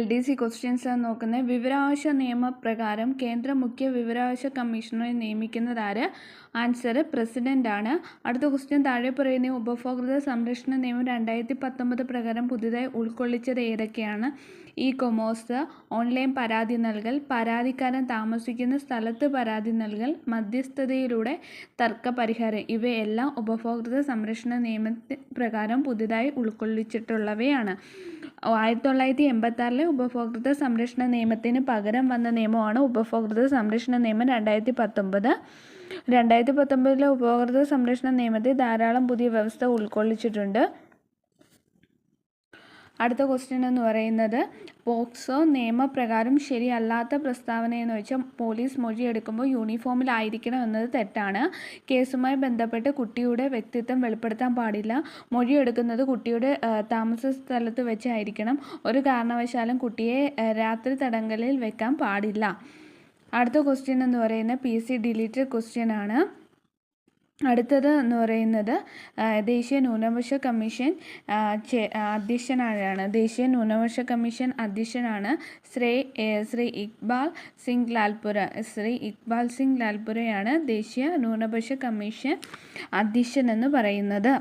LDC questions ആണ് നോക്കുന്നത്. വിവരാവകാശ നിയമപ്രകാരം കേന്ദ്ര മുഖ്യ വിവരാവകാശ കമ്മീഷണറെ നിയമിക്കുന്നത് ആര്? ആൻസർ പ്രസിഡന്റ് ആണ്. അടുത്ത ക്വസ്റ്റ്യൻ, താഴെ പറയുന്ന ഉപഭോക്തൃ സംരക്ഷണ നിയമം 2019 പ്രകാരം പുതുതായി ഉൾക്കൊള്ളിച്ചത് ഏതൊക്കെയാണ്? കൊമേഴ്സ്, ഓൺലൈൻ പരാതി നൽകൽ, പരാതിക്കാരൻ താമസിക്കുന്ന സ്ഥലത്ത് പരാതി നൽകൽ, മധ്യസ്ഥതയിലൂടെ തർക്ക പരിഹാരം. ഇവയെല്ലാം ഉപഭോക്തൃ സംരക്ഷണ നിയമപ്രകാരം പുതുതായി ഉൾക്കൊള്ളിച്ചിട്ടുള്ളവയാണ്. 1986 ഉപഭോക്തൃ സംരക്ഷണ നിയമത്തിന് പകരം വന്ന നിയമമാണ് ഉപഭോക്തൃ സംരക്ഷണ നിയമം 2019. 2019 ഉപഭോക്തൃ സംരക്ഷണ നിയമത്തിൽ ധാരാളം പുതിയ വ്യവസ്ഥ ഉൾക്കൊള്ളിച്ചിട്ടുണ്ട്. അടുത്ത ക്വസ്റ്റ്യൻ എന്ന് പറയുന്നത്, പോക്സോ നിയമപ്രകാരം ശരിയല്ലാത്ത പ്രസ്താവന എന്ന് വെച്ചാൽ പോലീസ് മൊഴിയെടുക്കുമ്പോൾ യൂണിഫോമിലായിരിക്കണം എന്നത് തെറ്റാണ്. കേസുമായി ബന്ധപ്പെട്ട് കുട്ടിയുടെ വ്യക്തിത്വം വെളിപ്പെടുത്താൻ പാടില്ല. മൊഴിയെടുക്കുന്നത് കുട്ടിയുടെ താമസ സ്ഥലത്ത് വെച്ചായിരിക്കണം. ഒരു കാരണവശാലും കുട്ടിയെ രാത്രി തടങ്കലിൽ വെക്കാൻ പാടില്ല. അടുത്ത ക്വസ്റ്റ്യൻ എന്ന് പറയുന്നത് PC ഡിലീറ്റഡ് ക്വസ്റ്റ്യൻ ആണ്. അടുത്തത് എന്ന് പറയുന്നത്, ദേശീയ ന്യൂനപക്ഷ കമ്മീഷൻ അധ്യക്ഷനാണ്. ദേശീയ ന്യൂനപക്ഷ കമ്മീഷൻ അധ്യക്ഷനാണ് ശ്രീ ഇക്ബാൽ സിംഗ് ലാൽപുര. ശ്രീ ഇക്ബാൽ സിംഗ് ലാൽപുരയാണ് ദേശീയ ന്യൂനപക്ഷ കമ്മീഷൻ അധ്യക്ഷൻ എന്ന് പറയുന്നത്.